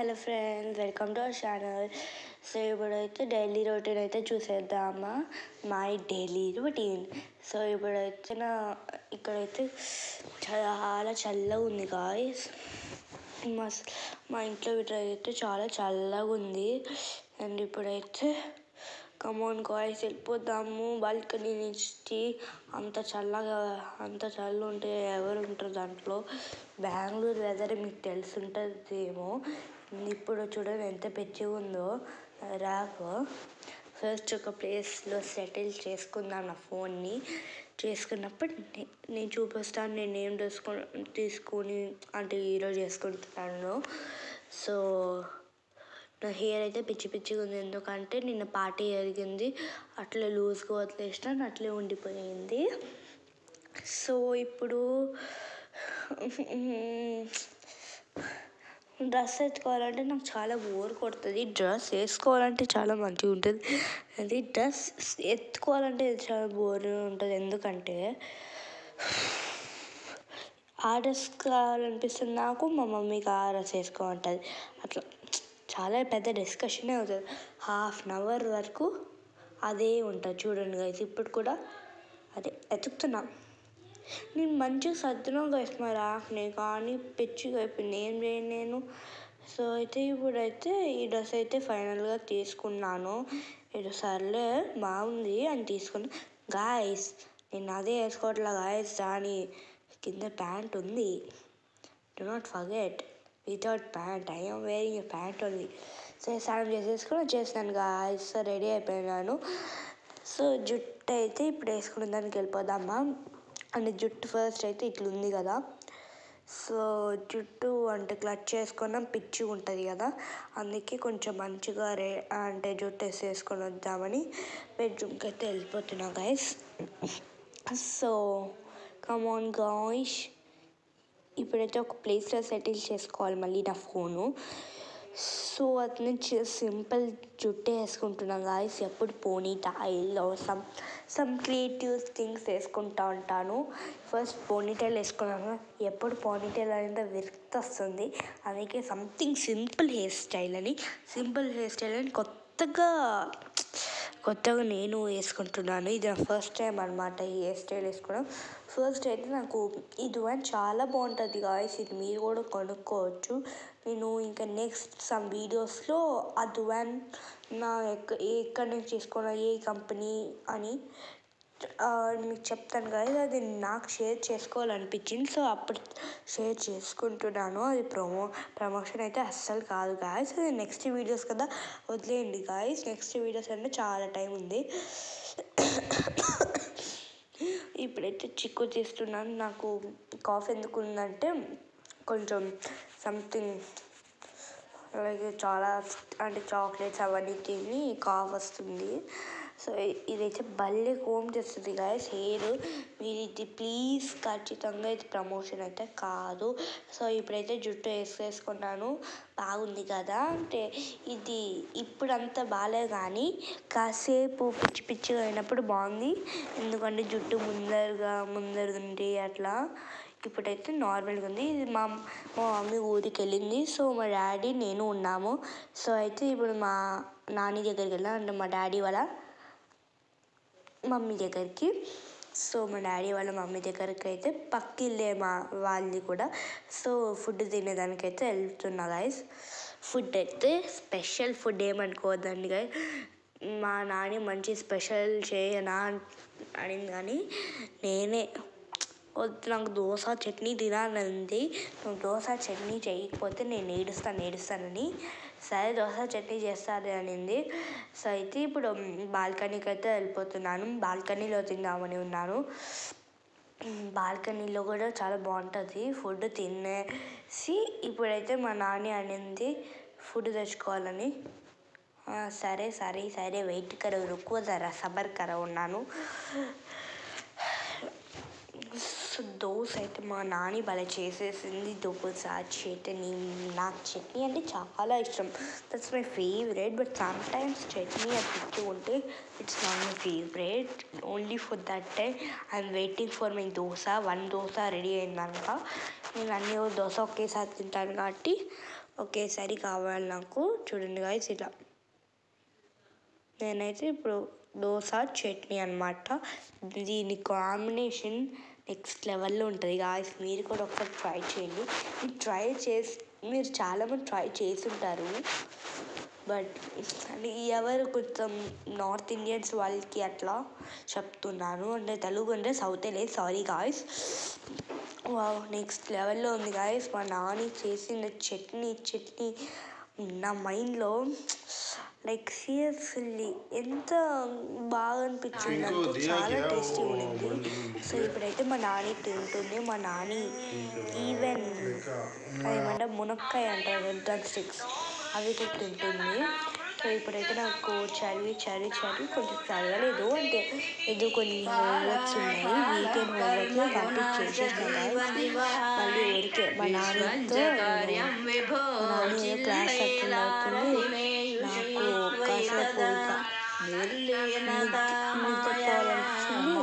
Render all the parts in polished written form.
Hello friends, welcome to our channel. So ఇప్పుడైతే daily routine అయితే చూసేద్దామా, మై డైలీ రొటీన్. సో ఇప్పుడైతే ఇక్కడైతే చాలా చల్లగా ఉంది గాయ్స్. మా ఇంట్లో ఇట్లయితే చాలా చల్లగా ఉంది. అండ్ ఇప్పుడైతే కమోన్ గాయ్స్ వెళ్ళిపోదాము బాల్కనీ నుంచి. అంత చల్ల ఉంటే ఎవరు ఉంటారు దాంట్లో. బెంగళూరు వెదర్ మీకు తెలుసుంటుందేమో. ఇప్పుడు చూడండి ఎంత పెద్దగా ఉందో ర్యాక్. ఫస్ట్ ఒక ప్లేస్లో సెటిల్ చేసుకుందాం నా ఫోన్ని. చేసుకున్నప్పుడు నేను చూపిస్తాను నేను ఏం తీసుకొని అంటే ఈరోజు చేసుకుంటున్నాను. సో నా హెయిర్ అయితే పిచ్చిగా ఉంది, ఎందుకంటే నిన్న పార్టీ జరిగింది. అట్లే లూజ్గా వదిలేసిన అట్లే ఉండిపోయింది. సో ఇప్పుడు డ్రెస్ ఎత్తుకోవాలంటే నాకు చాలా బోర్ కొడుతుంది. డ్రెస్ వేసుకోవాలంటే చాలా మంచిగా ఉంటుంది, అది డ్రెస్ ఎత్తుకోవాలంటే చాలా బోర్గా ఉంటుంది. ఎందుకంటే ఆ డ్రెస్ కావాలనిపిస్తుంది నాకు, మా మమ్మీకి ఆ డ్రెస్ వేసుకోమంటుంది. అట్లా చాలా పెద్ద డిస్కషనే అవుతుంది. 1/2 అవర్ వరకు అదే ఉంటుంది. చూడండి గైస్, ఇప్పుడు కూడా అదే ఎతుకుతున్నా. నేను మంచిగా సర్దునా గైస్ మా ర్యాక్ని, కానీ పిచ్చిగా అయిపోయింది. ఏం చేయను నేను. సో అయితే ఇప్పుడైతే ఈ డ్రెస్ అయితే ఫైనల్గా తీసుకున్నాను. ఇది సర్లే బాగుంది అని తీసుకున్నా. గాయస్ నేను అదే వేసుకోవట్లే గాయస్, దాని కింద ప్యాంట్ ఉంది. Do not forget, without pant I am wearing a pant only. So స్నానం చేసేసుకుని వచ్చేసాను గాయస్. సో రెడీ అయిపోయినాను. సో జుట్టు అయితే ఇప్పుడు వేసుకునే దానికి వెళ్ళిపోదామా. అంటే జుట్టు ఫస్ట్ అయితే ఇట్లా ఉంది కదా. సో జుట్టు అంటే క్లచ్ చేసుకున్నాం, పిచ్చిగా ఉంటుంది కదా. అందుకే కొంచెం మంచిగా అంటే జుట్టు వేసుకొని వద్దామని బెడ్రూమ్కి అయితే వెళ్ళిపోతున్నా గైస్. సో కమాన్ గాయ్స్, ఇప్పుడైతే ఒక ప్లేస్లో సెటిల్ చేసుకోవాలి మళ్ళీ నా ఫోను. సో అది నుంచి సింపుల్ జుట్టు వేసుకుంటున్నాను గాయస్. ఎప్పుడు పోనీటైల్ సమ్ క్రియేటివ్ థింగ్స్ వేసుకుంటూ ఉంటాను. ఫస్ట్ పోనీటైల్ వేసుకున్నాను, ఎప్పుడు పోనీటైల్ అనేది విరక్తి వస్తుంది. అందుకే సంథింగ్ సింపుల్ హెయిర్ స్టైల్ అని కొత్తగా నేను వేసుకుంటున్నాను. ఇది నా ఫస్ట్ టైం అనమాట ఈ హెయిర్ స్టైల్ వేసుకోవడం. ఫస్ట్ అయితే నాకు ఇది చాలా బాగుంటుంది గాయస్. ఇది మీరు కూడా కొనుక్కోవచ్చు. నేను ఇంకా నెక్స్ట్ సమ్ వీడియోస్లో అది నా ఎక్కడి నుంచి తీసుకున్నా, ఏ కంపెనీ అని మీకు చెప్తాను గాయస్. అది నాకు షేర్ చేసుకోవాలనిపించింది, సో అప్పుడు షేర్ చేసుకుంటున్నాను. అది ప్రమోషన్ అయితే అస్సలు కాదు గాయస్. అది నెక్స్ట్ వీడియోస్ కదా, వదిలేయండి గాయస్. నెక్స్ట్ వీడియోస్ అంటే చాలా టైం ఉంది. ఇప్పుడైతే చిక్కు తీస్తున్నాను. నాకు కాఫ్ ఎందుకు ఉందంటే కొంచెం సంథింగ్ అలాగే చాలా అంటే చాక్లెట్స్ అవన్నీ తిని కాఫ్ వస్తుంది. సో ఇదైతే భలే కోమ్ చేస్తుంది గాయస్ హెయిర్. మీరు ఇది ప్లీజ్ ఖచ్చితంగా ఇది ప్రమోషన్ అయితే కాదు. సో ఇప్పుడైతే జుట్టు వేసుకున్నాను, బాగుంది కదా. అంటే ఇది ఇప్పుడంతా బాగాలేదు, కానీ కాసేపు పిచ్చిగా అయినప్పుడు బాగుంది. ఎందుకంటే జుట్టు ముందరది అట్లా. ఇప్పుడైతే నార్మల్గా ఉంది. ఇది మా మమ్మీ ఊరికి వెళ్ళింది. సో మా డాడీ నేను ఉన్నాము. సో అయితే ఇప్పుడు మా నాని దగ్గరికి వెళ్ళాం, అంటే మా డాడీ వాళ్ళ మమ్మీ దగ్గరికి. సో మా డాడీ వాళ్ళ మమ్మీ దగ్గరికి అయితే పక్కిల్లే మా వాళ్ళది కూడా. సో ఫుడ్ తినేదానికైతే వెళ్తున్నా గాయస్. ఫుడ్ అయితే స్పెషల్ ఫుడ్ ఏమనుకోవద్దండి గాయస్. మా నాని మంచి స్పెషల్ చేయనా అనింది, కానీ నేనే వద్దు నాకు దోశ చట్నీ తినాలంది. నువ్వు దోశ చట్నీ చేయకపోతే నేను ఏడుస్తానని. సరే దోశ చట్నీ చేస్తాను అనింది. సో అయితే ఇప్పుడు బాల్కనీకి అయితే వెళ్ళిపోతున్నాను. బాల్కనీలో తిందామని ఉన్నాను. బాల్కనీలో కూడా చాలా బాగుంటుంది ఫుడ్. తినేసి ఇప్పుడైతే మా నాని అనింది ఫుడ్ తెచ్చుకోవాలని. సరే వెయిట్ కరో రుకో జరా సబర్ కరో ఉన్నాను. సో దోశ అయితే మా నాని భలే చేసేసింది. దోశ చట్నీ, నాకు చట్నీ అంటే చాలా ఇష్టం. That's my favourite. But sometimes chutney అది తింటుంటే it's not my favourite. Only for that time I'm waiting for my dosa. 1 dosa ready అయిందనుక నేను అన్ని దోశ ఒకేసారి తింటాను కాబట్టి ఒకేసారి కావాలి నాకు. చూడండి గాయస్ ఇలా. నేనైతే ఇప్పుడు దోశ చట్నీ అనమాట. దీని కాంబినేషన్ నెక్స్ట్ లెవెల్లో ఉంటుంది గాయస్. మీరు కూడా ఒకసారి ట్రై చేయండి. మీరు చాలామంది ట్రై చేసుంటారు. బట్ ఎవరు కొంచెం నార్త్ ఇండియన్స్ వాళ్ళకి అట్లా చెప్తున్నాను. అంటే తెలుగు అంటే సౌతే లేదు, సారీ గాయస్. నెక్స్ట్ లెవెల్లో ఉంది గాయస్. మా నాని చేసిన చట్నీ నా మైండ్లో లైక్ సీరియస్లీ ఎంత బాగా అనిపించింది అంటే చాలా టేస్టీ ఉండింది. సో ఇప్పుడైతే మా నాని తింటుంది. మా నాని ఈవెన్ అదేమంటే మునక్కాయ అంటారు, డ్రమ్ స్టిక్స్, అవి కూడా తింటుంది. సో ఇప్పుడైతే నాకు చదివి కొంచెం చదవలేదు. అంటే ఏదో కొన్ని హోంవర్క్స్ ఉన్నాయి, వీకెండ్ హోంవర్క్లో కంప్లీట్ చేసేసినాయి. మళ్ళీ ఊరికే మా నాన్నతో క్లాస్ అటెండ్ అవుతుంది. నాకు కాసేపు నిద్రపోవాలనిపించింది.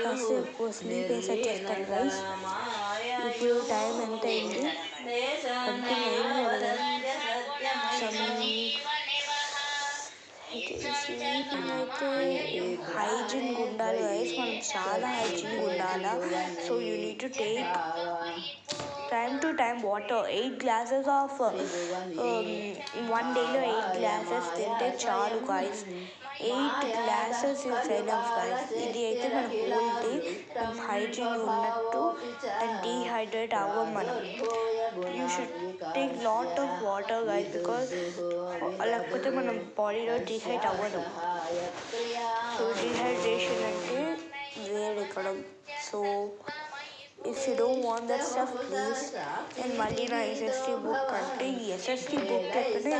కాసేపు స్లీప్ వేసి వచ్చేస్తాను గైస్. ఇప్పుడు టైం ఎంత అయింది? స్లీపింగ్ అయితే హైజీన్గా ఉండాలి గైస్. మనం చాలా హైజీన్గా ఉండాలా. So you need to take time to time water. 8 glasses of 1 dayలో 8 glasses తింటే చాలు guys. 8 glasses is enough guys. ఇది అయితే మన హోల్ డే మనం హైజీన్ ఉన్నట్టు అండ్ డీహైడ్రేట్ అవ్వం మనం. You should take lot of water guys, because లేకపోతే మనం బాడీలో డీహైడ్ అవ్వదు. సో డీహైడ్రేషన్ అంటే వేడెక్కడం. So if you don't want that stuff please. నేను మళ్ళీ నా ఎస్ఎస్టీ బుక్ అంటే ఈ ఎస్ఎస్టీ బుక్ ఎక్కడే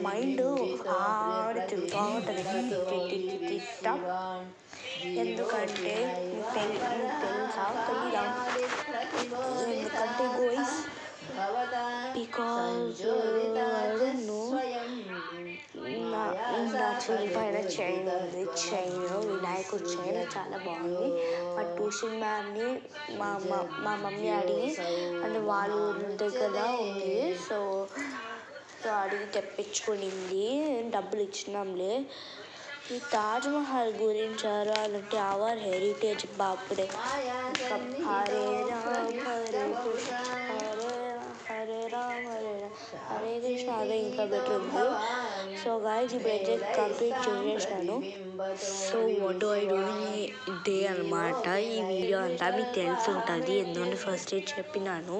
మైండ్ ఆడి తిరుగుతూ ఉంటుంది. ఎందుకంటే తెలుసా తెలీదా? ఎందుకంటే గోయిస్ బికాజ్ నా చెల్లి పైన చైన్ ఉంది. వినాయకుడి చైన్ చాలా బాగుంది. మా ట్యూషన్ మ్యామ్ని మా మమ్మీ అడిగి అంటే వాళ్ళ ఊరి దగ్గర ఉంది. సో అడిగి తెప్పించుకునింది. డబ్బులు ఇచ్చినాంలే. ఈ తాజ్మహల్ గురించి అలాంటి అవర్ హెరిటేజ్ బాపుడే. హరే రామ్ హరే కృష్ణ హరే రామ్ హరే కృష్ణ అదే ఇంకా బెటర్ ఉంది. సో గాయస్ ఇప్పుడైతే కంప్లీట్ చేసేసాను. So what do I do day అనమాట. ఈ వీడియో అంతా మీకు తెలిసి ఉంటుంది, ఎందుకంటే ఫస్ట్ చెప్పినాను.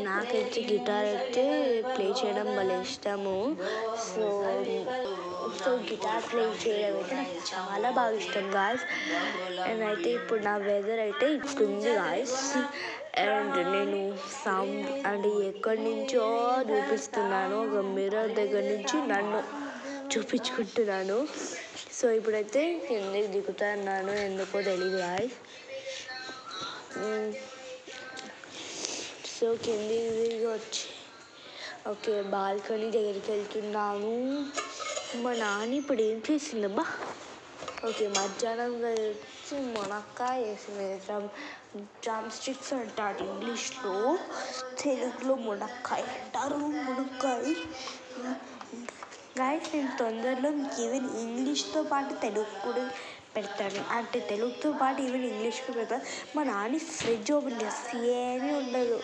నాకైతే గిటార్ అయితే ప్లే చేయడం భలే ఇష్టము. సో గిటార్ ప్లే చేయడం అయితే నాకు చాలా బాగా ఇష్టం గాయస్. అండ్ అయితే ఇప్పుడు నా వెదర్ అయితే ఇట్లుంది గాయస్. అండ్ నేను సౌండ్ అంటే ఎక్కడి నుంచో చూపిస్తున్నాను, ఒక మిర్రర్ దగ్గర నుంచి నన్ను చూపించుకుంటున్నాను. సో ఇప్పుడైతే కిందకి దిగుతున్నాను, ఎందుకో తెలియదు గాయస్. సో కిందికి వచ్చి ఓకే బాల్కనీ దగ్గరికి వెళ్తున్నాను. మా నాన్న ఇప్పుడు ఏం చేసిందబ్బా? ఓకే మధ్యాహ్నం వచ్చి మునక్కాయ వేసింది. డ్రమ్ స్టిక్స్ అంటారు ఇంగ్లీష్లో, తెలుగులో మునక్కాయ అంటారు. మునక్కాయ గాయస్ నేను తొందరలో మీకు ఈవెన్ ఇంగ్లీష్తో పాటు తెలుగు కూడా పెడతాను. అంటే తెలుగుతో పాటు ఈవెన్ ఇంగ్లీష్ కూడా పెడతాను. మా నాన్న ఫ్రిడ్జ్ ఓపెన్ చేస్తే ఏమీ ఉండదు,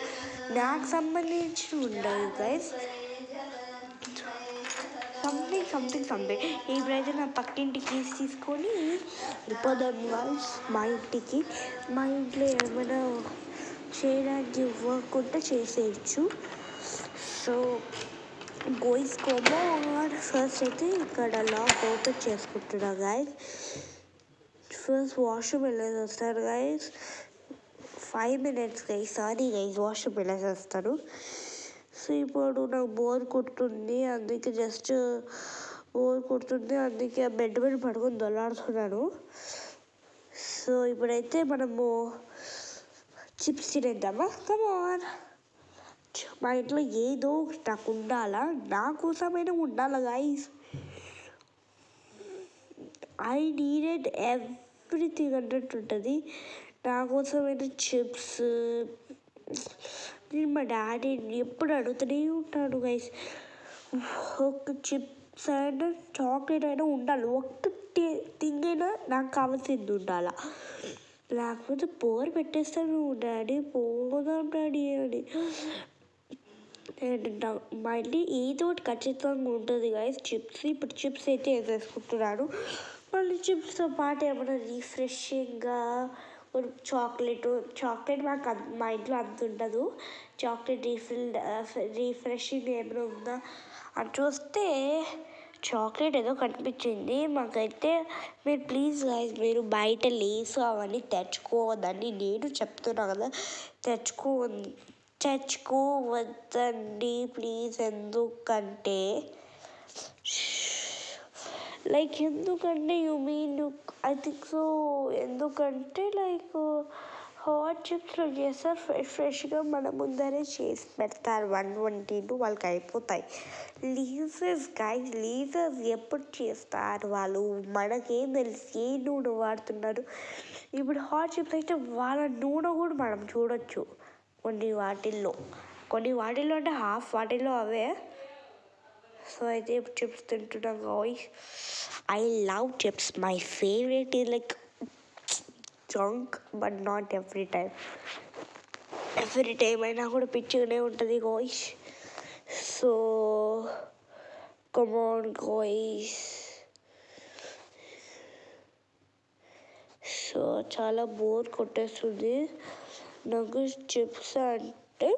నాకు సంబంధించి ఉండదు గైస్. సంథింగ్ ఇప్పుడైతే నా పక్కింటికి తీసుకొని వెళ్ళిపోదాం గైస్ మా ఇంటికి. మా ఇంట్లో ఏమైనా చేయడానికి వర్క్ ఉంటే చేసేయచ్చు. సో గోయిస్ కోమో ఫస్ట్ అయితే ఇక్కడ లాక్ ఓపెన్ చేసుకుంటున్నా గైస్. ఫస్ట్ వాష్రూమ్ వెళ్ళేసి వస్తాను guys. 5 minutes guys, sorry guys, washroom వెళ్ళేసి వస్తాను. సో ఇప్పుడు నాకు బోర్ కొడుతుంది, అందుకే బెడ్ మీద పడుకొని దొల్లాడుతున్నాను. సో ఇప్పుడైతే మనము చిప్స్ తినేద్దామా? కమాన్. మా ఇంట్లో ఏదో నాకు ఉండాలా, నా కోసమైనా ఉండాలా గైస్. ఐ నీడెడ్ ఎవ్రీథింగ్ అన్నట్టు ఉంటుంది. నా కోసమైనా చిప్స్, నేను మా డాడీని ఎప్పుడు అడుగుతూనే ఉంటాను గైస్, ఒక చిప్స్ అయినా చాక్లెట్ అయినా ఉండాలి, ఒక్క థింగ్ అయినా నాకు కావాల్సింది ఉండాలి, లేకపోతే బోర్ పెట్టేస్తాను. డాడీ పోదాం డాడీ అని. మా ఇంటి ఏదో ఒకటి ఖచ్చితంగా ఉంటుంది గైస్ చిప్స్. ఇప్పుడు చిప్స్ అయితే వేసేసుకుంటున్నాను. మళ్ళీ చిప్స్తో పాటు ఏమైనా రిఫ్రెషింగ్గా చాక్లెట్ మా ఇంట్లో అంత ఉండదు. చాక్లెట్ రిఫ్రెషింగ్ ఏమైనా ఉందా అని చూస్తే చాక్లెట్ ఏదో కనిపించింది మాకైతే. మీరు ప్లీజ్ గైస్, మీరు బయట లేస్ అవన్నీ తెచ్చుకోవద్దండి, నేను చెప్తున్నా కదా, తెచ్చుకోవద్దండి ప్లీజ్. ఎందుకంటే you mean I think so, ఎందుకంటే హాట్ చిప్స్లో చేస్తారు, ఫ్రెష్గా మన ముందరే చేసి పెడతారు, 120 వాళ్ళకి అయిపోతాయి. లీజర్స్ గైస్, లీజర్స్ ఎప్పుడు చేస్తారు వాళ్ళు, మనకేం తెలుసు ఏ నూనె వాడుతున్నారు. ఇప్పుడు హాట్ చిప్స్ అయితే వాళ్ళ నూనె కూడా మనం చూడొచ్చు కొన్ని వాటిల్లో అంటే హాఫ్ వాటిల్లో అవే. సో అయితే ఇప్పుడు చిప్స్ తింటున్నాం guys. I love chips, my favourite is junk, but not every time అయినా కూడా పిచ్చిగానే ఉంటుంది guys. So come on guys. So చాలా బోర్ కొట్టేస్తుంది నాకు చిప్స్ అంటే.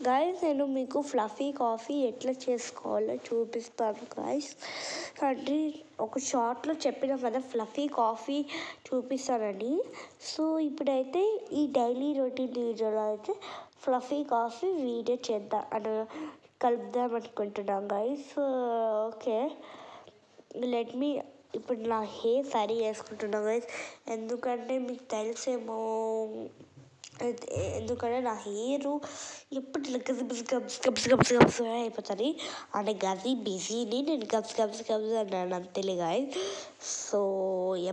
గాయస్ నేను మీకు ఫ్లఫీ కాఫీ ఎట్లా చేసుకోవాలో చూపిస్తాను గాయస్. అంటే ఒక షార్ట్లో చెప్పిన కదా ఫ్లఫీ కాఫీ చూపిస్తానని. సో ఇప్పుడైతే ఈ డైలీ రొటీన్ వీడియోలో అయితే ఫ్లఫీ కాఫీ వీడియో కలుపుదాం అనుకుంటున్నాం గాయస్. ఓకే, లెట్ మీ ఇప్పుడు నా హెయిర్ సరి చేసుకుంటున్నాను గైస్. ఎందుకంటే మీకు తెలిసేమో, ఎందుకంటే నా హెయిర్ ఎప్పుడు ఇట్లా గబ్స్ అయిపోతుంది. అంటే బిజీని నేను గబ్స్ అన్నాను అంతేలే గాయస్. సో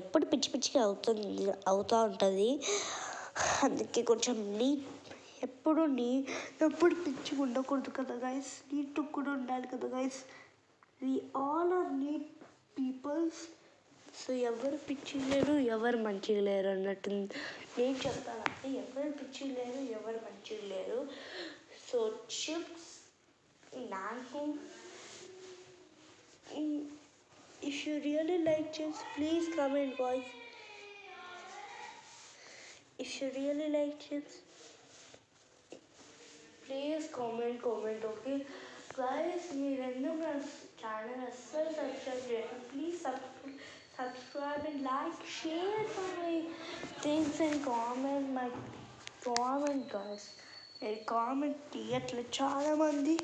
ఎప్పుడు పిచ్చిగా అవుతూ ఉంటుంది. అందుకే కొంచెం ఎప్పుడు పిచ్చిగా ఉండకూడదు కదా గాయస్, నీట్ కూడా ఉండాలి కదా guys. We all are neat peoples. So ఎవరు పిచ్చి లేరు, ఎవరు మంచిగా లేరు అన్నట్టు నేను చెప్తానంటే, ఎవరు పిచ్చి లేరు, ఎవరు మంచిగా లేరు. సో చిప్స్ నాకు, if you really like chips please comment boys. If you really like chips please comment. Okay guys, మీరు ఎందుకు నా ఛానల్ అస్సలు సబ్స్క్రైబ్ చేయండి. Please subscribe and like, share my things and comment guys. మీరు comment తీయట్లేదు, చాలామంది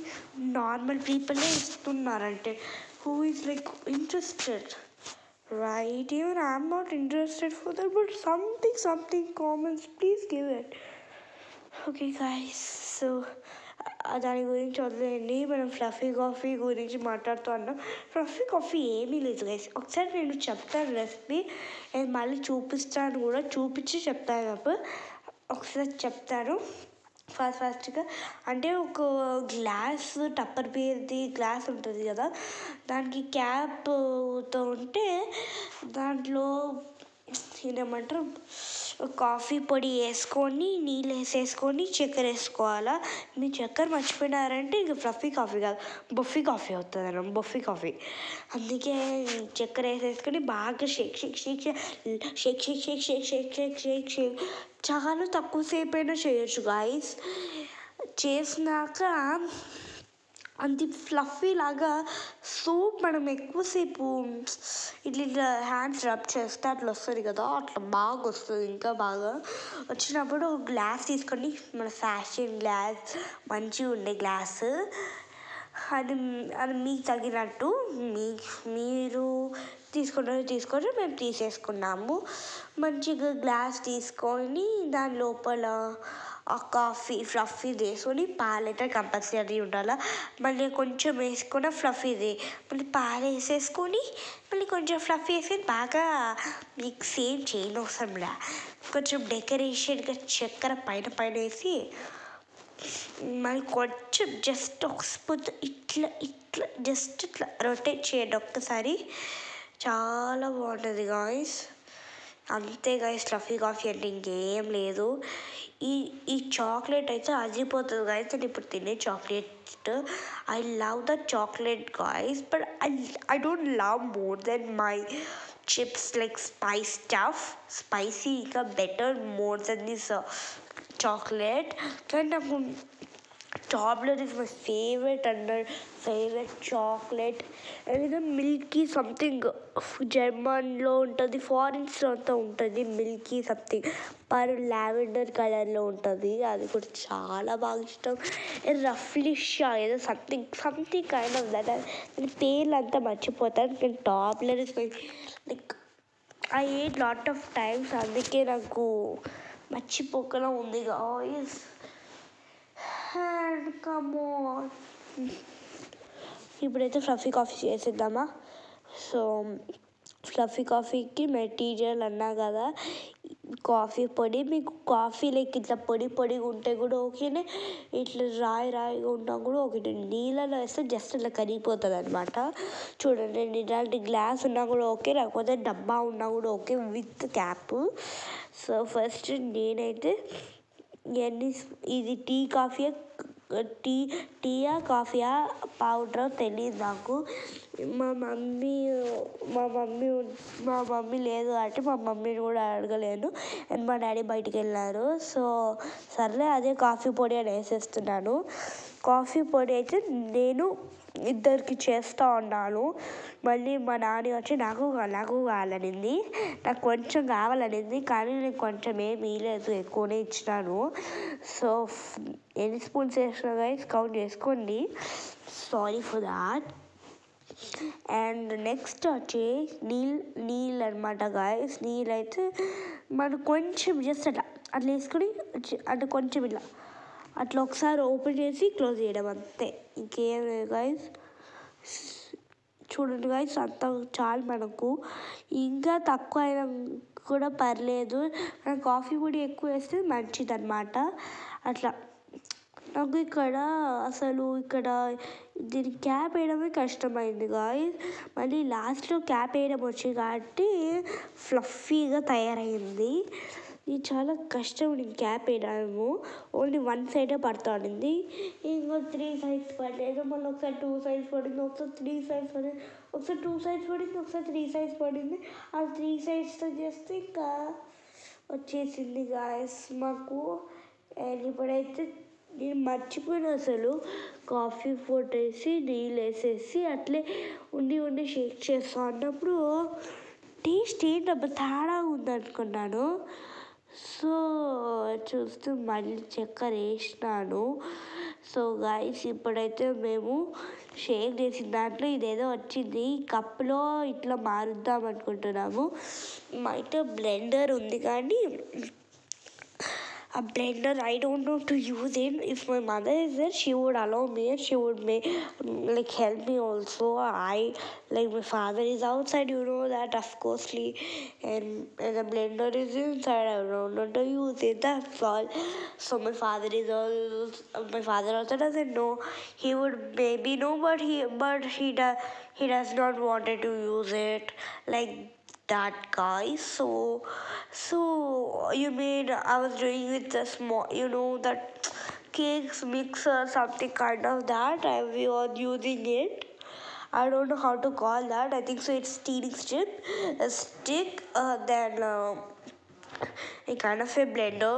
normal పీపులే ఇస్తున్నారంటే, who is interested, right? Even I'm not interested for that, but something comments, please give it. Okay guys, so దాని గురించి వదిలేయండి, మనం fluffy coffee గురించి మాట్లాడుతున్నాం. ఫ్లఫీ కాఫీ ఏమీ లేదు గైస్, ఒకసారి నేను చెప్తాను రెసిపీ, నేను మళ్ళీ చూపిస్తాను కూడా, చూపించి చెప్తాను. అప్పుడు ఒకసారి చెప్తాను ఫాస్ట్గా. అంటే ఒక గ్లాస్ టప్పర్ బేర్ది గ్లాస్ ఉంటుంది కదా, దానికి క్యాప్తో ఉంటే దాంట్లో ఏమంటారు కాఫీ పొడి వేసుకొని, నీళ్ళు వేసేసుకొని, చక్కెర వేసుకోవాలా. మీరు చక్కెర మర్చిపోయినారంటే ఇంక ఫ్లఫీ కాఫీ కాదు, బఫీ కాఫీ అవుతుంది అన్న, బఫీ కాఫీ. అందుకే చక్కెర వేసేసుకొని బాగా షేక్ చాలా తక్కువసేపు అయినా చేయొచ్చు గాయస్. చేసినాక అంత ఫ్లఫీ లాగా సూప్ మనం ఎక్కువసేపు ఇట్లా హ్యాండ్స్ రబ్ చేస్తే అట్లా వస్తుంది కదా, అట్లా బాగా వస్తుంది. ఇంకా బాగా వచ్చినప్పుడు ఒక గ్లాస్ తీసుకొని, మన ఫ్యాషన్ గ్లాస్, మంచిగా ఉండే గ్లాసు, అది మీకు తగినట్టు మీరు తీసుకొని మేము తీసేసుకున్నాము. మంచిగా గ్లాస్ తీసుకొని దాని లోపల ఆ కాఫీ ఫ్లఫీది వేసుకొని పాలు అయితే కంపల్సరీ ఉండాలి. మళ్ళీ కొంచెం వేసుకున్న ఫ్లఫీది మళ్ళీ పాలు వేసేసుకొని మళ్ళీ కొంచెం ఫ్లఫీ వేసి బాగా మిక్స్ ఏం చేయనవసరంలా. కొంచెం డెకరేషన్గా చక్కెర పైన పైన వేసి మళ్ళీ కొంచెం జస్ట్ ఒక స్పూన్ ఇట్లా ఇట్లా జస్ట్ ఇట్లా రొటేట్ చేయండి ఒక్కసారి. చాలా బాగుంటుంది గాయ్స్. అంతే గాయ్స్, ఫ్లఫీ కాఫీ అంటే ఇంకేం లేదు. ఈ చాక్లెట్ అయితే అదిరిపోతుంది గాయస్. నేను ఇప్పుడు తినే chocolate I love the chocolate guys, but I don't love more than my chips like spice stuff. Spicy ఇంకా better more than this chocolate. కానీ నాకు tablet is my favourite chocolate. ఏదైనా మిల్కీ సంథింగ్ జర్మన్లో ఉంటుంది, ఫారిన్స్లో అంతా ఉంటుంది మిల్కీ సంథింగ్ లావెండర్ కలర్లో ఉంటుంది. అది కూడా చాలా బాగా ఇష్టం. రఫ్లిషా ఏదో సంథింగ్ కైండ్ ఆఫ్ దట్. పేర్లు అంతా మర్చిపోతాను. కానీ tablet is my like I ate lot of times, అందుకే నాకు మర్చిపోకుండా ఉంది గాయ్స్. అండ్ కమ్ ఆన్, ఇప్పుడైతే ఫ్లఫీ కాఫీ చేసేద్దామా. సో ఫ్లఫీ కాఫీకి మెటీరియల్ అన్నా కదా, కాఫీ పొడి. మీకు కాఫీ లైక్ ఇట్లా పొడిగా ఉంటే కూడా ఓకేనే, ఇట్లా రాయిగా ఉన్నా కూడా ఓకే. నీళ్ళలో వేస్తే జస్ట్ ఇట్లా కరిగిపోతుంది అనమాట. చూడండి, నేను ఇలాంటి గ్లాస్ ఉన్నా కూడా ఓకే, లేకపోతే డబ్బా ఉన్నా కూడా okay with cap. So first నేనైతే ఇది టీయా కాఫీయా పౌడర్ తెలియదు నాకు. మా మమ్మీ లేదు కాబట్టి మా మమ్మీని కూడా అడగలేను. అండ్ మా డాడీ బయటికి వెళ్ళారు. సో సర్లే అదే కాఫీ పొడి అని వేసేస్తున్నాను. కాఫీ పొడి అయితే నేను ఇద్దరికి చేస్తూ ఉన్నాను. మళ్ళీ మా నాని వచ్చి నాకు కావాలనింది, నాకు కొంచెం కావాలనింది. కానీ నేను కొంచెం ఏమి ఇవ్వలేదు, ఎక్కువనే ఇచ్చినాను. సో ఎన్ని స్పూన్స్ వేసినా గైస్ కౌంట్ చేసుకోండి. Sorry for that. And next వచ్చి నీళ్ళు అనమాట గాయస్. నీళ్ళు అయితే మనం కొంచెం జస్ట్ అట్లా వేసుకొని అంటే కొంచెం ఇలా అట్లా ఒకసారి ఓపెన్ చేసి క్లోజ్ చేయడం అంతే, ఇంకేం లేదు గాయస్. చూడండి గాయస్, అంత చాలు మనకు. ఇంకా తక్కువ అయినా కూడా పర్లేదు, మనం కాఫీ పొడి ఎక్కువ వేస్తే మంచిది అనమాట. అట్లా నాకు ఇక్కడ దీనికి క్యాప్ వేయడమే కష్టమైంది గాయస్. మళ్ళీ లాస్ట్లో క్యాప్ వేయడం వచ్చింది కాబట్టి ఫ్లఫీగా తయారైంది. ఇది చాలా కష్టం నేను క్యాప్ వేయడము. ఓన్లీ వన్ సైడే పడుతూ ఉండింది. ఇంకో 3 sides పడలేదు. మళ్ళీ ఒకసారి 2 sides పడింది, ఒకసారి 3 sides పడింది, ఒకసారి 2 sides పడింది, ఒకసారి 3 sides పడింది. ఆ 3 sidesతో చేస్తే ఇంకా వచ్చేసింది గాయస్ మాకు. అండ్ ఇప్పుడైతే నేను మర్చిపోయిన అసలు కాఫీ పొడి వేసి నీళ్ళు వేసేసి అట్లే ఉండి షేక్ చేస్తా అన్నప్పుడు టేస్ట్ ఏంటబ్బా తేడా ఉందనుకున్నాను. సో చూస్తూ మళ్ళీ చక్కెర వేసినాను. సో గాయస్, ఇప్పుడైతే మేము షేక్ చేసిన దాంట్లో ఇదేదో వచ్చింది, కప్పులో ఇట్లా మారుద్దాం అనుకుంటున్నాము. మా ఇంట్లో బ్లెండర్ ఉంది కానీ a blender I don't know to use it. If my mother is there, she would allow me and she would like help me also. My father is outside, you know that of course, and the blender is inside. I don't know to use it, that's all. So my father also doesn't know. He would maybe know, but he does not wanted to use it like that, guys. So you mean I was doing with the small, that cakes mixer, something kind of that. We were using it. I don't know how to call that. I think so it's stealing stick, then a kind of a blender,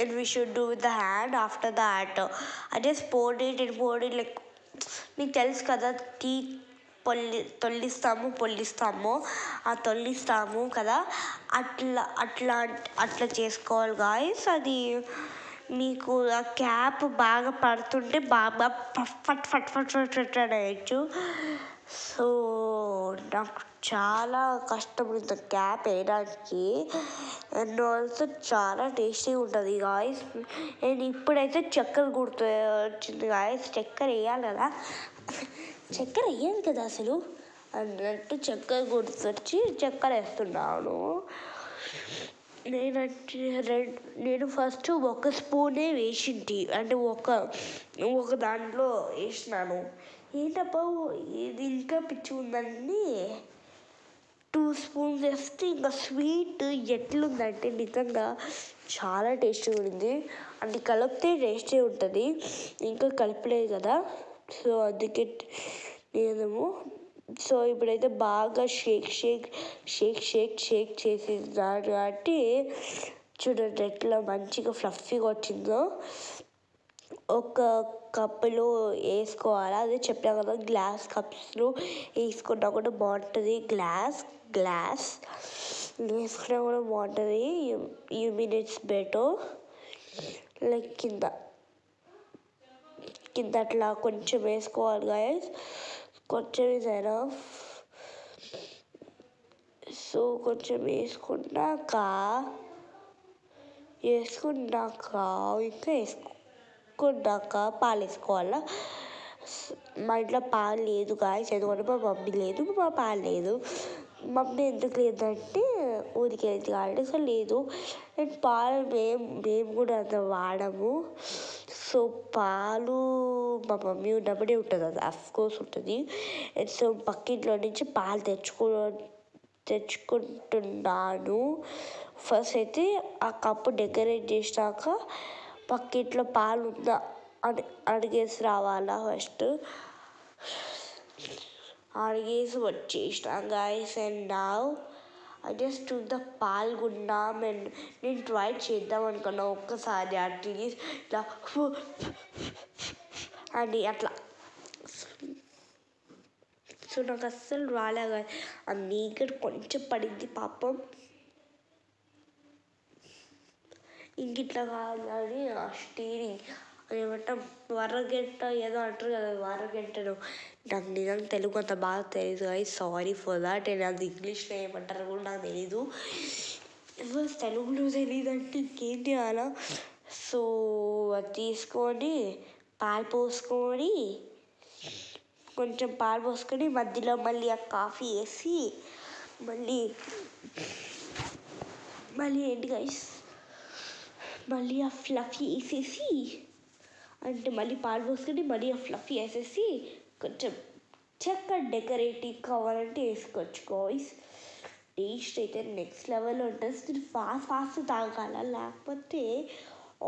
and we should do with the hand. After that I just poured it like మీకు తెలుసు కదా, tea తొల్లిస్తాము కదా, అట్లా చేసుకోవాలి guys. అది మీకు ఆ cap బాగా పడుతుంటే బాగా ఫట్ వేయచ్చు. సో నాకు చాలా కష్టపడుతుంది క్యాప్ వేయడానికి. అండ్ ఆల్సో చాలా టేస్టీగా ఉంటుంది గాయస్. నేను ఇప్పుడైతే చక్కెర గుర్తు వచ్చింది గాయస్. చక్కెర వేయాలి కదా, చక్కెర వేయాలి కదా అసలు అన్నట్టు చక్కెర గుర్తొచ్చి చక్కెర వేస్తున్నాను. నేను ఫస్ట్ ఒక స్పూనే వేసింటి, అంటే ఒక దాంట్లో వేసినాను. ఏంటబ్బా ఇది ఇంకా పిచ్చి ఉందని 2 స్పూన్స్ వేస్తే ఇంకా స్వీట్ ఎట్లుందంటే నిజంగా చాలా టేస్టీగా ఉంది. అంటే కలిపితే టేస్టీ ఉంటుంది, ఇంకా కలిపలేదు కదా, సో అందుకే నేనేమో. సో ఇప్పుడైతే బాగా షేక్ చేసేసాను కాబట్టి చూడండి ఎట్లా మంచిగా ఫ్లఫీగా వచ్చిందో. ఒక కప్పులో వేసుకోవాలి, అదే చెప్పినా కదా, గ్లాస్ కప్స్లో వేసుకున్నా కూడా బాగుంటుంది. గ్లాస్ వేసుకున్నా కూడా బాగుంటుంది. You minutes better. లైక్ కింద అట్లా కొంచెం వేసుకోవాలి గాయస్, కొంచెం ఇదేనా. సో కొంచెం వేసుకున్నాక ఇంకా వేసుకున్నాక పాలు వేసుకోవాలా. మా ఇంట్లో పాలు లేదు గాయస్, ఎందుకంటే మా మమ్మీ లేదు, మా పాలు లేదు. మమ్మీ ఎందుకు లేదంటే ఊరికి వెళ్తే కాబట్టి సో లేదు. అండ్ పాలు మేము కూడా అంత వాడము. సో పాలు మా మమ్మీ ఉన్నప్పుడే ఉంటుంది, అది అఫ్కోర్స్ ఉంటుంది. అండ్ సో పక్కింట్లో నుంచి పాలు తెచ్చుకుంటున్నాను. ఫస్ట్ అయితే ఆ కప్పు డెకరేట్ చేసినాక పక్కింట్లో పాలు ఉందా అని అడిగేసి రావాలా. ఫస్ట్ అడిగేసి వచ్చేసిన guys. And now I just to the పాల్గొన్నాం. అండ్ నేను ట్రై చేద్దాం అనుకున్నా ఒక్కసారి అట్లీస్ట్ ఇట్లా అని అట్లా. సో నాకు అస్సలు రాలేదు, ఆ మీగడ కొంచెం పడింది పాపం. ఇంక ఇట్లా కాదని ఆ స్టీరింగ్ ఏమంటాం వరగంట ఏదో అంటారు కదా, వరగంటను. నాకు నిజంగా తెలుగు అంత బాగా తెలియదు guys, sorry for that. And అది ఇంగ్లీష్లో ఏమంటారు కూడా నాకు తెలీదు. తెలుగులో తెలియదు అంటే ఇంకేం చేయాలా. సో అది తీసుకొని కొంచెం పాలు పోసుకొని మధ్యలో మళ్ళీ ఆ కాఫీ వేసి మళ్ళీ ఏంటి గైస్, మళ్ళీ ఆ ఫ్లఫీ వేసేసి, అంటే మళ్ళీ పాలు పోసుకొని మళ్ళీ ఆ ఫ్లఫీ వేసేసి కొంచెం చక్కగా డెకరేటివ్ కావాలంటే వేసుకోవచ్చు గాయ్స్. టేస్ట్ అయితే నెక్స్ట్ లెవెల్లో ఉంటుంది. ఫాస్ట్ తాగాల, లేకపోతే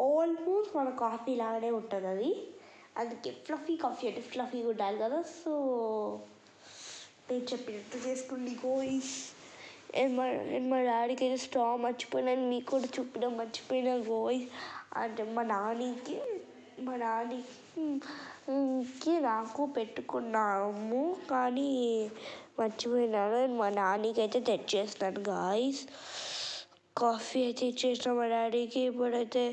ఆల్మోస్ట్ మన కాఫీ లాగానే ఉంటుంది అది. అందుకే ఫ్లఫీ కాఫీ అంటే ఫ్లఫీగా ఉండాలి కదా. సో నేను చెప్పినట్టు చేసుకోండి గాయ్స్. మా డాడీకి అయితే స్ట్రా మర్చిపోయినాను, మీకు కూడా మర్చిపోయినా గాయ్స్. అంటే మా నాన్నకి నాకు పెట్టుకున్నాము కానీ మర్చిపోయినాను. మా నాన్నకి అయితే తెచ్చేస్తాను గాయ్స్. కాఫీ అయితే ఇచ్చేసినా మా డాడీకి. ఇప్పుడైతే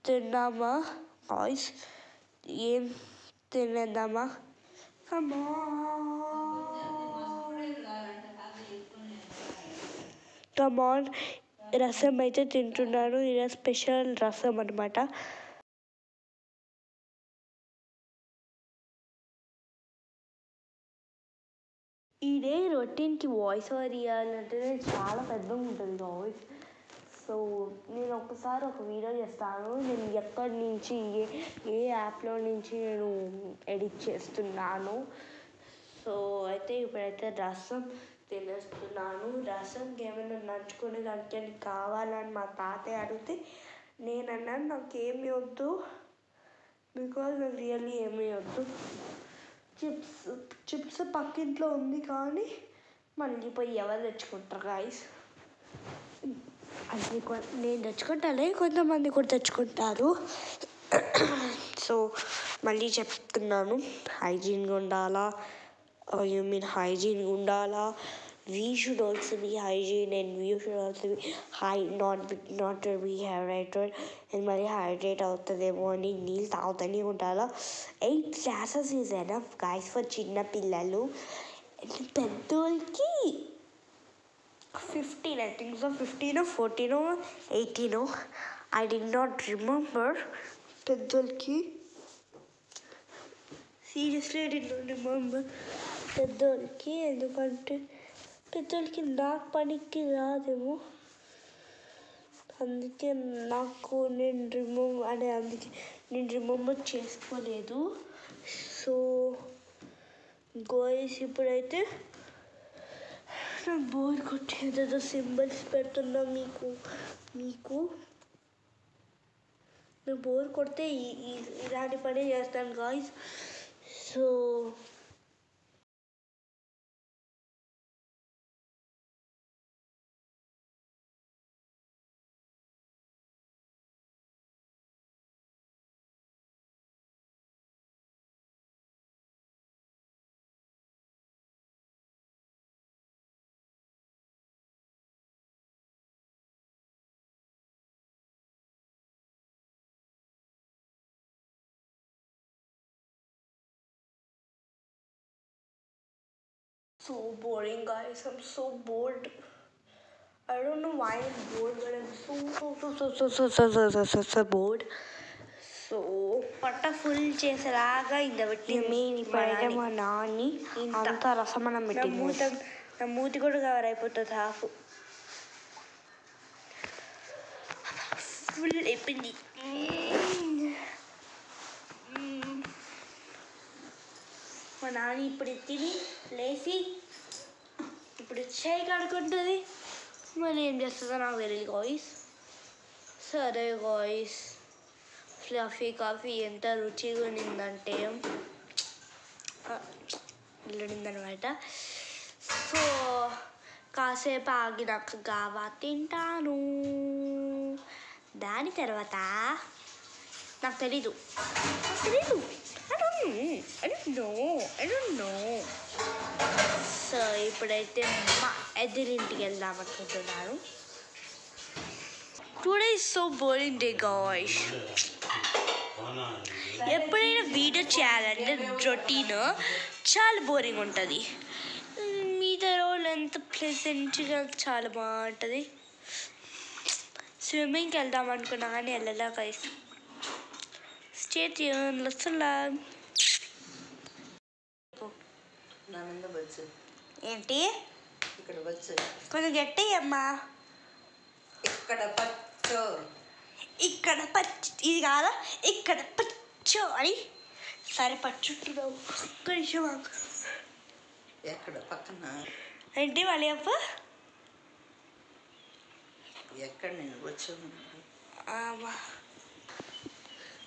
తిందామా గాయ్స్, ఏం తినేద్దామా? కమాన్ రసం అయితే తింటున్నాను. ఇది స్పెషల్ రసం అనమాట. ఈ డే రొటీన్కి వాయిస్ ఓవర్ ఇవ్వాలంటే చాలా పెద్దగా ఉంటుంది గాయ్స్. సో నేను ఒకసారి ఒక వీడియో చేస్తాను, నేను ఎక్కడి నుంచి ఏ యాప్లో నుంచి నేను ఎడిట్ చేస్తున్నాను. సో అయితే ఇప్పుడైతే రసం తినేస్తున్నాను. రసంకి ఏమైనా నంచుకునే దానికి కావాలని మా తాతయ్య అడిగితే నేనన్నాను నాకేమీ వద్దు, బికాజ్ నాకు రియల్లీ ఏమీ వద్దు. చిప్స్ పక్కింట్లో ఉంది కానీ మళ్ళీ పోయి ఎవరు తెచ్చుకుంటారు గాయస్. అది నేను తెచ్చుకుంటానే, కొంతమంది కూడా తెచ్చుకుంటారు. సో మళ్ళీ చెప్తున్నాను, హైజీన్గా ఉండాలా. హైజీన్గా ఉండాలా. We should also be hygiene and we should also be not to be hydrated. And మళ్ళీ హైడ్రేట్ అవుతుందేమో అని నీళ్ళు తాగుతూనే ఉండాలా. 8 glasses is enough guys for చిన్న పిల్లలు. పెద్దోళ్ళకి 15, I think so, 15 or 14 or 18. I did not remember. పెద్దోళ్ళకి seriously I did not remember. పెద్దోళ్ళకి ఎందుకంటే పెద్దోళ్ళకి నాకు పనికి రాదేమో, అందుకే నేను రిమెంబర్ చేసుకోలేదు. సో గాయ్స్ ఇప్పుడైతే నాకు బోర్ కొట్టేదో సింబల్స్ పెడుతున్నా. మీకు నాకు బోర్ కొడితే ఇలాంటి పని చేస్తాను guys. So boring guys, I'm so bored. I don't know why I'm bored, but I'm so bored. So పట్ట ఫుల్ చేసేలాగా ఇంత పెట్టింది. ఇప్పుడైతే మా నాన్ని అంత రసమనం పెట్టింది. నా మూతి కూడా కవర్ అయిపోతుంది హాఫ్. ఫుల్ అయిపోయింది. మా నాన్న ఇప్పుడు తిని లేచి ఇప్పుడు చేయి కడుకుంటుంది. మరి ఏం చేస్తుందో నాకు తెలియదు గాయ్స్. సరే గాయ్స్, ఫ్లఫీ కాఫీ ఎంత రుచిగా ఉన్నిందంటే వెళ్ళిందనమాట. సో కాసేపు ఆగినాక గావా తింటాను. దాని తర్వాత నాకు తెలీదు. I don't know. సో ఇప్పుడైతే మా ఎదురింటికి వెళ్దాం అనుకుంటున్నాను. Today is so boring day guys. ఎప్పుడైనా వీడియో చేయాలంటే రొటీన్ చాలా బోరింగ్ ఉంటుంది. మిగతా రోజులు ఎంత ప్లెజెంట్గా చాలా బాగుంటుంది. స్విమ్మింగ్కి వెళ్దాం అనుకున్నా కానీ వెళ్ళలా guys. Stay tune, let's learn. ఏంటి ఇక్కడ వచ్చు, కొంచెం గట్టి అమ్మా. ఇక్కడ పచ్చు, ఇక్కడ పచ్చు, ఇది కాదా ఇక్కడ పచ్చు అని. సరే పచ్చుంటున్నావు. ఒక్క నిమిషం ఎక్కడ పక్కన ఏంటి మళ్ళీ అప్ప ఎక్కడ నేను వచ్చు.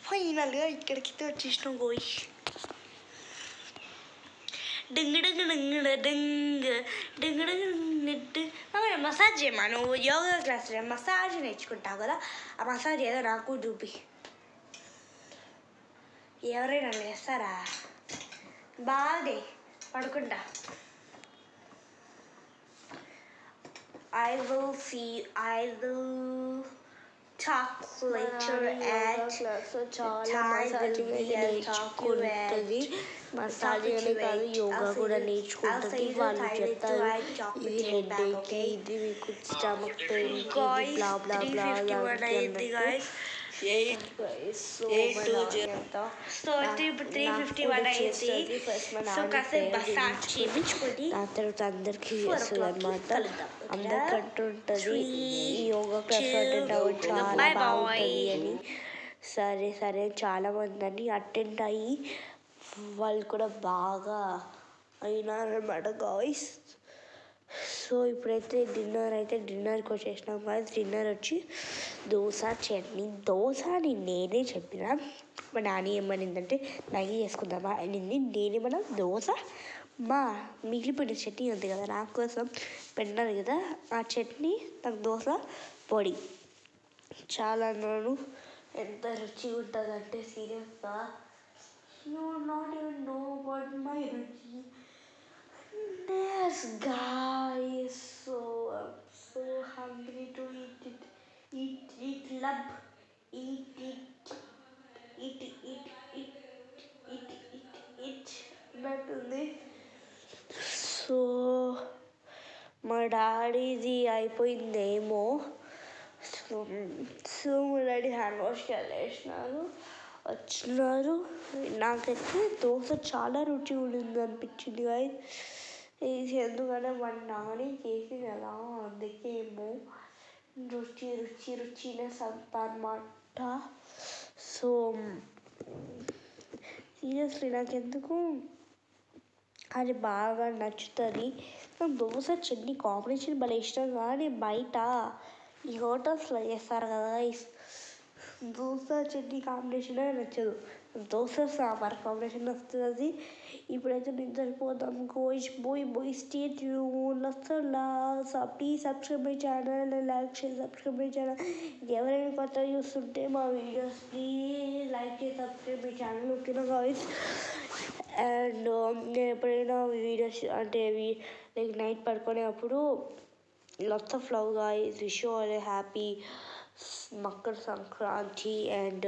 ఫైనల్గా ఇక్కడికి వచ్చేసినాం గోయ్. మసాజ్ చేయమా నువ్వు యోగా క్లాస్ మసాజ్ నేర్చుకుంటావు కదా, ఆ మసాజ్ ఏదో నాకు చూపి. ఎవరైనా వేస్తారా? బాగుంది, పడుకుంటా. I will talk later at నేర్చుకుంటుంది. మసాజ్ అనే కాదు, యోగా కూడా నేర్చుకుంటుంది. వాళ్ళు చెప్తారు ఇది హెడేక్కి, ఇది మీకు స్టమక్ పెయిన్కి, బ్లా బ్లా బ్లా. సో ఇప్పుడు 3:51 అయింది. సో కాసేపు మసాజ్ చేయించుకొని ఆ తర్వాత అందరికీ చేస్తుంది అనమాట. అందరికంటూ ఉంటుంది యోగా క్లాస్ అటెండ్ అవ్వడం చాలా బాగుంటుంది అని. సరే చాలామంది అని అటెండ్ అయ్యి వాళ్ళు కూడా బాగా అయినారన్నమాట గాయ్స్. సో ఇప్పుడైతే డిన్నర్కి వచ్చేసినాం గాయ్స్. డిన్నర్ వచ్చి దోశ చట్నీ. దోశ అని నేనే చెప్పిన, మా నాని ఏమనిందంటే మ్యాగీ చేసుకుందామా అనింది. నేనేమన్నా దోశ మా మిగిలిపోయిన చట్నీ ఉంది కదా నా కోసం పెట్టాను కదా, ఆ చట్నీ నాకు దోశ పొడి చాలా అన్నాను. ఎంత రుచిగా ఉంటుందంటే సీరియస్గా you not even know about my రుచి. Yes guys, so I'm so hungry to eat it. Love, eat నట్టుంది. సో సో మా డాడీది అయిపోయిందేమో. సో మా డాడీ హ్యాండ్ వాష్కి వెళ్ళేసినారు, వచ్చినారు. నాకైతే దోశ చాలా రుచి ఉండింది అనిపించింది గాయస్. ఇది ఎందుకంటే మా నాని చేసింది కదా, అందుకేమో రుచినెస్ అంత అన్నమాట. సో సీరియస్లీ నాకెందుకు అది బాగా నచ్చుతుంది. నాకు దోశ చట్నీ కాంబినేషన్ భలే ఇష్టం. కానీ బయట ఈ హోటల్స్లో చేస్తారు కదా గైస్, దోశ చట్నీ కాంబినేషనే నచ్చదు, దోశ సాంబార్ కాంబినేషన్ నచ్చుతుంది. ఇప్పుడైతే నిద్రపోతాం. గోయిష్ boy stay tune. Please subscribe my channel, like share subscribe my channel. ఎవరైనా కొత్త చూస్తుంటే మా వీడియోస్ ప్లీజ్ లైక్ చేసి సబ్స్క్రైబ్ మై ఛానల్, ఓకేనా గాయస్. అండ్ నేను ఎప్పుడైనా వీడియోస్ అంటే లైక్ నైట్ పడుకునేటప్పుడు lots of love guys, wish you all a happy Makar Sankranti and